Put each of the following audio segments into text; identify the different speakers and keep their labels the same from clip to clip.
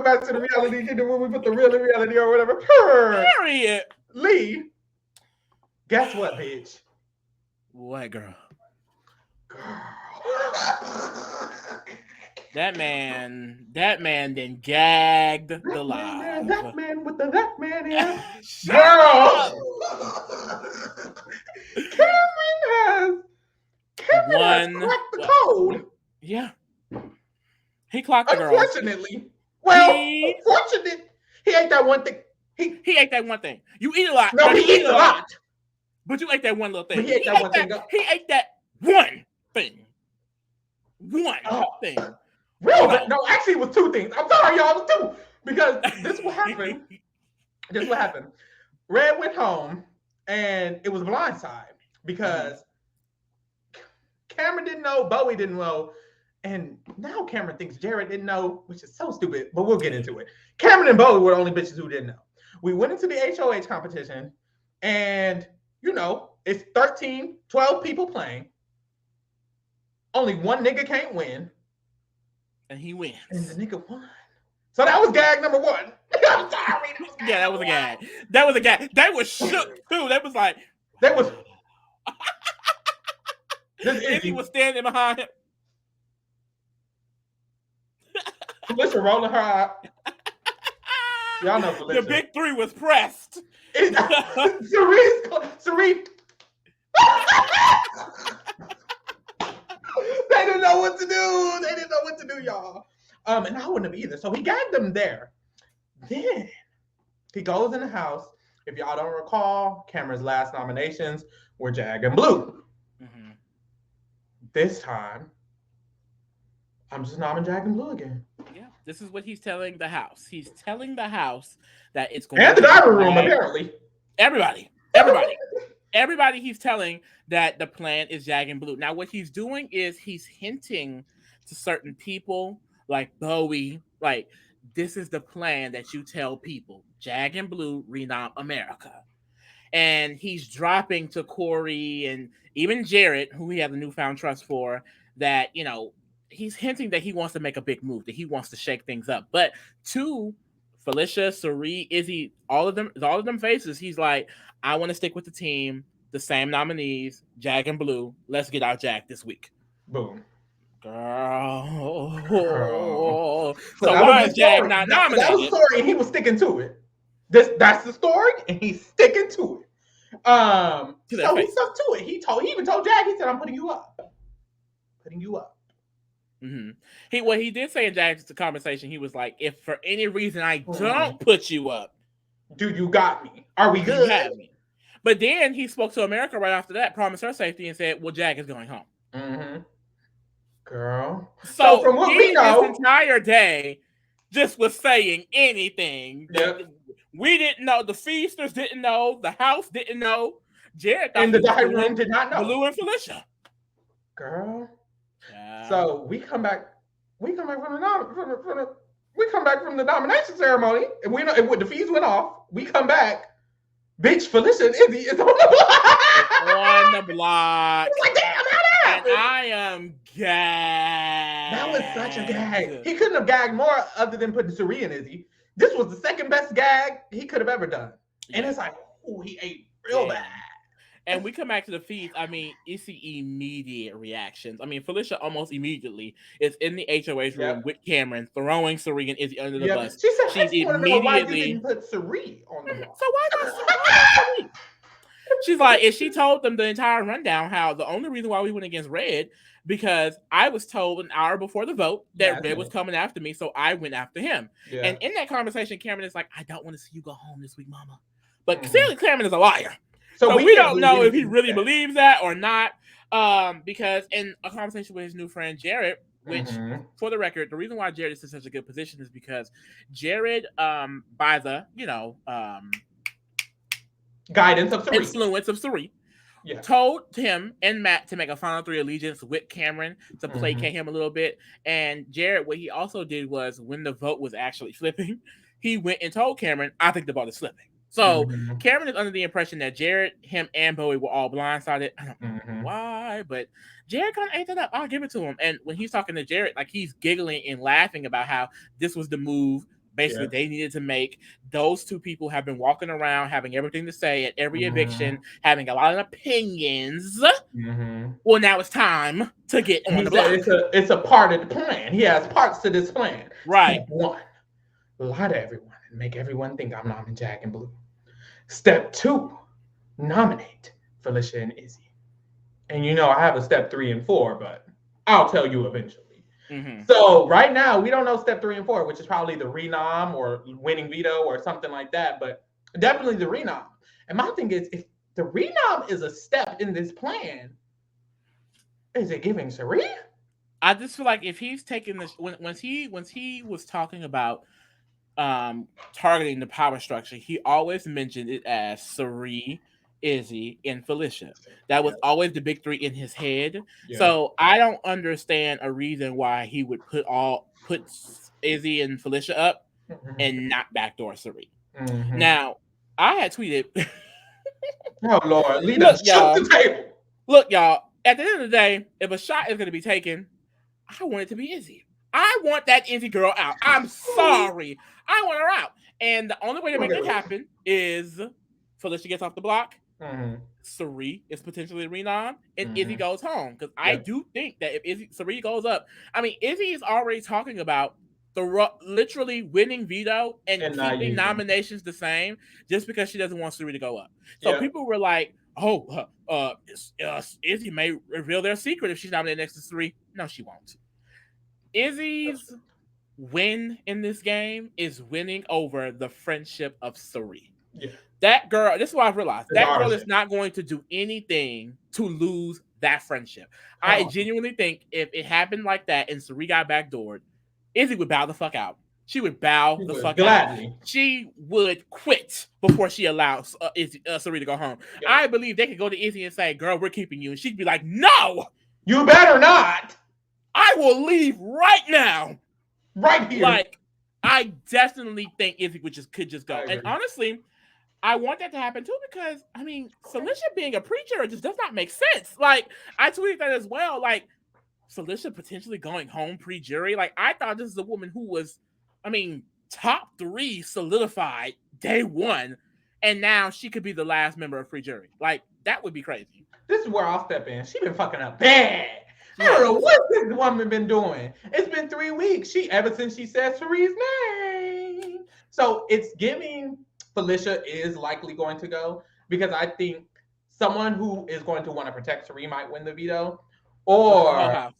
Speaker 1: back to the reality kingdom when we put the real reality or whatever.
Speaker 2: Period.
Speaker 1: Lee, guess what, bitch?
Speaker 2: What, girl?
Speaker 1: Girl.
Speaker 2: That man then gagged the live.
Speaker 1: That man with the that man here.
Speaker 2: Shut
Speaker 1: Girl.
Speaker 2: up.
Speaker 1: Cameron has cracked the code.
Speaker 2: Yeah. He clocked the girl.
Speaker 1: Unfortunately. Unfortunate. He ate that one thing.
Speaker 2: He ate that one thing. You eat a lot.
Speaker 1: No, he eats a lot.
Speaker 2: But you ate that one little thing.
Speaker 1: But he ate that one thing.
Speaker 2: He ate that one thing. One thing.
Speaker 1: Real? No, actually, it was two things. I'm sorry, y'all. It was two. Because this what happened. Red went home, and it was blindside because Cameron didn't know, Bowie didn't know, and now Cameron thinks Jared didn't know, which is so stupid, but we'll get into it. Cameron and Bowie were the only bitches who didn't know. We went into the HOH competition, and, it's 13, 12 people playing. Only one nigga can't win.
Speaker 2: And he wins.
Speaker 1: And the nigga won. So that was gag number one. I'm sorry.
Speaker 2: That was a gag. That was a gag. They was shook, too. That was like...
Speaker 1: That was...
Speaker 2: Izzy was standing behind him.
Speaker 1: Felicia rolling her eye. Y'all know Felicia.
Speaker 2: The big three was pressed.
Speaker 1: Cerise. They didn't know what to do. Y'all. And I wouldn't have either. So he gagged them there. Then he goes in the house. If y'all don't recall, Cameron's last nominations were Jag and Blue. Mm-hmm. This time, I'm just nominating Jag and Blue again.
Speaker 2: Yeah, this is what he's telling the house. He's telling the house that it's going
Speaker 1: and
Speaker 2: to
Speaker 1: the dining room, apparently.
Speaker 2: Everybody. He's telling that the plan is Jag and Blue. Now, what he's doing is he's hinting to certain people, like Bowie, like, this is the plan that you tell people. Jag and Blue renom America. And he's dropping to Corey and even Jared, who he has a newfound trust for, that, he's hinting that he wants to make a big move, that he wants to shake things up. But to Felicia, Sari, Izzy, all of them faces, he's like, I want to stick with the team, the same nominees, Jag and Blue. Let's get out Jag this week.
Speaker 1: Boom.
Speaker 2: Girl. So why is Jag not nominated?
Speaker 1: That was the story, and he was sticking to it. That's the story, and he's sticking to it. So he stuck to it. He even told Jag, he said, I'm putting you up.
Speaker 2: Mm-hmm. He did say in Jag's conversation, he was like, if for any reason I don't put you up,
Speaker 1: dude, you got me. Are we good?
Speaker 2: You got me. But then he spoke to America right after that, promised her safety, and said, well, Jag is going home.
Speaker 1: Mm-hmm. Girl.
Speaker 2: So from what we know, this entire day just was saying anything.
Speaker 1: Yep.
Speaker 2: We didn't know. The feasters didn't know. The house didn't know. Jared
Speaker 1: and the dining room did not know.
Speaker 2: Blue and Felicia.
Speaker 1: Girl. So we come back from the nomination ceremony, and we know the fees went off. We come back. Bitch, Felicia and Izzy is on the block.
Speaker 2: On the block.
Speaker 1: It's like, damn, how that happened?
Speaker 2: And I am gagged.
Speaker 1: That was such a gag. He couldn't have gagged more other than putting Sari and Izzy. This was the second best gag he could have ever done. Yeah. And it's like, oh, he ate real bad.
Speaker 2: And we come back to the feeds. I mean, it's the immediate reactions. I mean, Felicia almost immediately is in the HOH room with Cameron, throwing Sari and Izzy under the bus.
Speaker 1: She said, she's immediately. Why you didn't put Sari on the bus?
Speaker 2: So why not Sari? She's like, and she told them the entire rundown how the only reason why we went against Red, because I was told an hour before the vote that Red was coming after me, so I went after him. Yeah. And in that conversation, Cameron is like, I don't want to see you go home this week, mama. But clearly Cameron is a liar. So we don't know if he really believes that or not, because in a conversation with his new friend Jared, which, for the record, the reason why Jared is in such a good position is because Jared, by the,
Speaker 1: guidance of Sari,
Speaker 2: influence of Sari, told him and Matt to make a final three allegiance with Cameron to placate him a little bit. And Jared, what he also did was, when the vote was actually flipping, he went and told Cameron, I think the vote is flipping. So Cameron is under the impression that Jared, him, and Bowie were all blindsided. I don't know why, but Jared kind of ate that up. I'll give it to him. And when he's talking to Jared, like, he's giggling and laughing about how this was the move Basically, they needed to make those two people have been walking around having everything to say at every eviction, having a lot of opinions. Well, now it's time to get on the block.
Speaker 1: It's a part of the plan. He has parts to this plan.
Speaker 2: Right.
Speaker 1: Step 1, lie to everyone and make everyone think I'm nominating Jack and Blue. Step 2, nominate Felicia and Izzy. And you know I have a step 3 and 4, but I'll tell you eventually. So right now we don't know step 3 and 4, which is probably the renom or winning veto or something like that, but definitely the renom. And my thing is, if the renom is a step in this plan, is it giving Sari?
Speaker 2: I just feel like if he's taking this, once he was talking about targeting the power structure, he always mentioned it as Sari, Izzy, and Felicia. That was always the big 3 in his head. So I don't understand a reason why he would put Izzy and Felicia up and not backdoor Sari. Now, I had tweeted.
Speaker 1: Oh Lord, Lita shook the table.
Speaker 2: Look, y'all. At the end of the day, if a shot is going to be taken, I want it to be Izzy. I want that Izzy girl out. I'm sorry. I want her out. And the only way to make that happen is Felicia gets off the block. Sari is potentially renom, and Izzy goes home. Because I do think that if Sari goes up, I mean, Izzy is already talking about literally winning veto and keeping nominations the same just because she doesn't want Sari to go up. So people were like, oh, Izzy may reveal their secret if she's nominated next to Sari. No, she won't. Izzy's win in this game is winning over the friendship of Sari. That girl, this is what I've realized. That girl is not going to do anything to lose that friendship. I genuinely think if it happened like that and Sari got backdoored, Izzy would bow the fuck out. She would bow the fuck out. She would quit before she allows Sari to go home. I believe they could go to Izzy and say, girl, we're keeping you. And she'd be like, no!
Speaker 1: You better not!
Speaker 2: I will leave right now.
Speaker 1: Right here.
Speaker 2: Like, I definitely think Izzy could just go. And honestly, I want that to happen too because, I mean, Felicia being a preacher just does not make sense. Like, I tweeted that as well. Like, Felicia potentially going home pre-jury. Like, I thought this is a woman who was, I mean, top 3 solidified day 1, and now she could be the last member of pre-jury. Like, that would be crazy.
Speaker 1: This is where I'll step in. She been fucking up bad. I don't know what this woman been doing. It's been 3 weeks. Ever since she said Sari's name. So it's giving Felicia is likely going to go because I think someone who is going to want to protect Sari might win the veto, or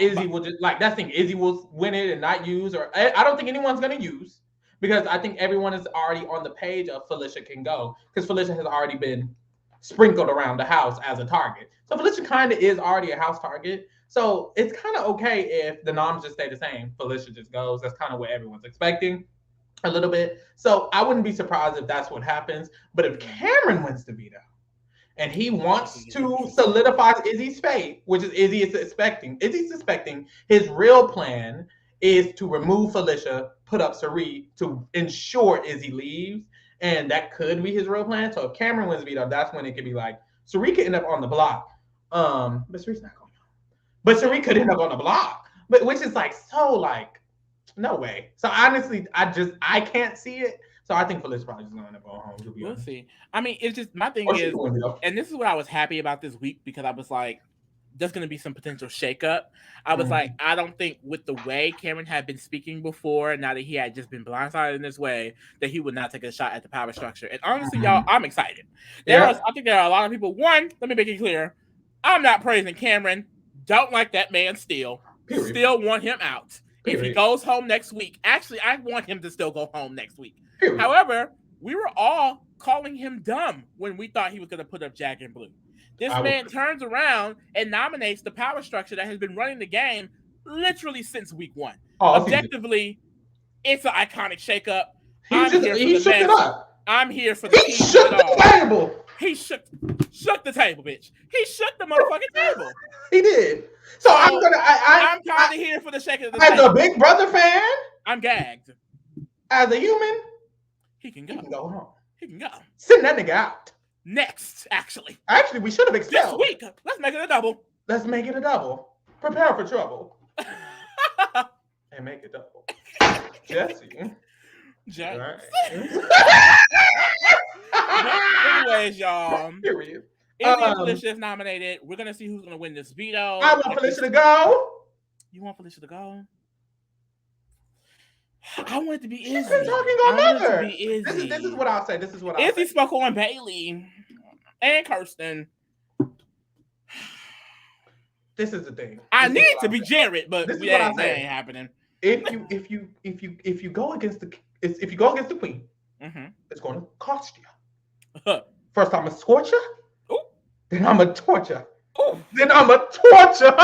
Speaker 1: Izzy will just that's thing. Izzy will win it and not use, or I don't think anyone's going to use because I think everyone is already on the page of Felicia can go because Felicia has already been sprinkled around the house as a target. So Felicia kind of is already a house target. So it's kind of okay if the noms just stay the same. Felicia just goes. That's kind of what everyone's expecting a little bit. So I wouldn't be surprised if that's what happens. But if Cameron wins the veto and he wants to solidify Izzy's fate, which is Izzy's suspecting his real plan is to remove Felicia, put up Sari to ensure Izzy leaves. And that could be his real plan. So if Cameron wins veto, that's when it could be like Sari could end up on the block. But Sari's not going home. But Sari could end up on the block. But which is no way. So honestly, I can't see it. So I think Felicia's probably just going to go home.
Speaker 2: We'll see. I mean, it's just my thing is, and this is what I was happy about this week because I was like, there's going to be some potential shakeup. I was like, I don't think with the way Cameron had been speaking before, now that he had just been blindsided in this way, that he would not take a shot at the power structure. And honestly, y'all, I'm excited. I think there are a lot of people. One, let me make it clear, I'm not praising Cameron. Don't like that man still. Period. Still want him out. Period. If he goes home next week, actually, I want him to still go home next week. Period. However, we were all calling him dumb when we thought he was going to put up Jack and Blue. This man turns around and nominates the power structure that has been running the game literally since week 1. Objectively, it's an iconic shakeup.
Speaker 1: He shook it up.
Speaker 2: I'm here for the
Speaker 1: team. He shook the table.
Speaker 2: He shook the table, bitch. He shook the motherfucking table.
Speaker 1: He did. So I'm
Speaker 2: kind of here for the shake of the table.
Speaker 1: As a Big Brother fan,
Speaker 2: I'm gagged.
Speaker 1: As a human,
Speaker 2: he can go.
Speaker 1: He can go home.
Speaker 2: He can go.
Speaker 1: Send that nigga out.
Speaker 2: Next, actually, we
Speaker 1: should have expelled.
Speaker 2: This week, let's make it a double.
Speaker 1: Prepare for trouble. And make it double. Jesse.
Speaker 2: Jax.
Speaker 1: Right.
Speaker 2: Anyways, y'all.
Speaker 1: Period.
Speaker 2: Izzy and Felicia is nominated. We're gonna see who's gonna win this veto.
Speaker 1: I want Felicia to go.
Speaker 2: You want Felicia to go? I want it to be Izzy.
Speaker 1: She's been talking on Mother.
Speaker 2: This
Speaker 1: is what I'll say. This is what I'll
Speaker 2: Izzy
Speaker 1: say.
Speaker 2: spoke on Bailey and Kirsten.
Speaker 1: This is the thing.
Speaker 2: I need it to be Jared, but that ain't happening.
Speaker 1: If you go against the queen, it's going to cost you. First, I'm a torture. Then I'm a torture. Then I'm a torture.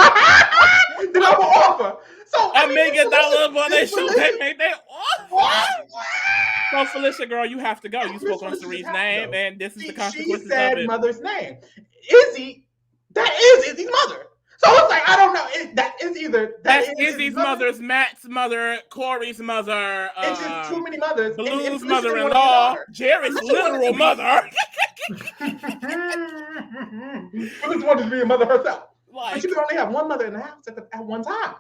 Speaker 1: Then I'm an offer. So
Speaker 2: $1 million for they shoot. They made that. So Felicia, girl, you have to go. You spoke on Cerie's name, and this is the consequences
Speaker 1: she said
Speaker 2: of it.
Speaker 1: Mother's name. Izzy, that is Izzy's mother. So it's like, I don't know. That's
Speaker 2: Izzy's mother's, Matt's mother, Corey's mother.
Speaker 1: It's just too many mothers.
Speaker 2: Blue's mother-in-law, Jared's literal mother.
Speaker 1: Felicia wanted to be a mother herself.
Speaker 2: Like,
Speaker 1: but she could only have one mother in the house at one time.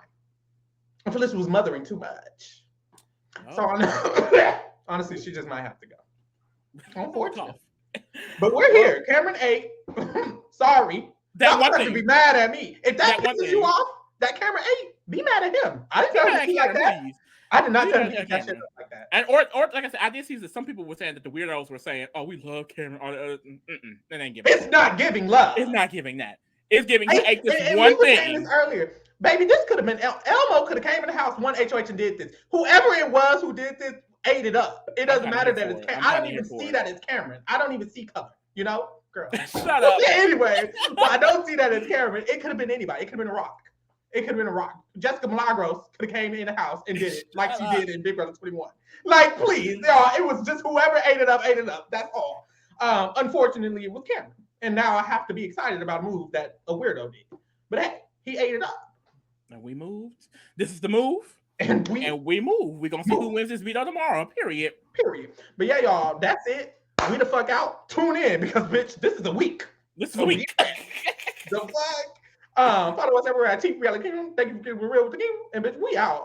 Speaker 1: And Felicia was mothering too much. So honestly, she just might have to go. Unfortunately. But we're here. Cameron 8. Sorry. Y'all have to be mad at me. If that pisses you off, that Cameron 8, be mad at him. I didn't tell him to like that. I did not tell him to that shit like that.
Speaker 2: And or like I said, I did see that some people were saying that the weirdos were saying, "Oh, we love Cameron." That ain't giving.
Speaker 1: It's not giving love.
Speaker 2: It's not giving that. It's giving. He ate this
Speaker 1: and
Speaker 2: one
Speaker 1: we were
Speaker 2: thing.
Speaker 1: saying this earlier, baby. This could have been Elmo. Could have came in the house, won HOH, and did this. Whoever it was who did this ate it up. It doesn't matter that it's Cameron. I don't even see that it's Cameron. I don't even see color. You know, girl.
Speaker 2: Shut up.
Speaker 1: Anyway, but I don't see that as Cameron. It could have been anybody. It could have been a rock. It could have been a rock. Jessica Milagros could have came in the house and did it like she did in Big Brother 21. Like, please, y'all, it was just whoever ate it up. That's all. Unfortunately, it was Cameron. And now I have to be excited about a move that a weirdo did. But hey, he ate it up.
Speaker 2: And we moved. This is the move.
Speaker 1: And we
Speaker 2: move. We're going to see who wins this veto tomorrow. Period.
Speaker 1: But yeah, y'all, that's it. We the fuck out. Tune in because, bitch, this is a week.
Speaker 2: The fuck?
Speaker 1: Follow us everywhere at Team Reality Kingdom. Thank you for being real with the game. And bitch, we out.